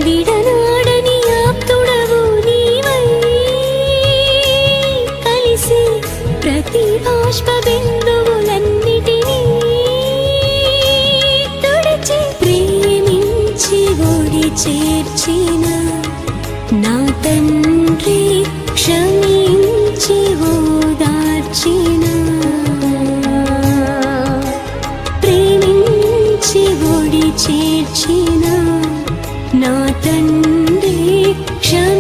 విడనాడని ఆప్తుడవు నీవై కలిసి ప్రతి బాష్ప బిందువులన్నిటినీ తుడిచి ప్రేమించి ఒడి చేర్చిన నా తండ్రి క్షమించి ఓదార్చిన ప్రేమించి ఒడి చేర్చిన నా తండ్రి క్షమించి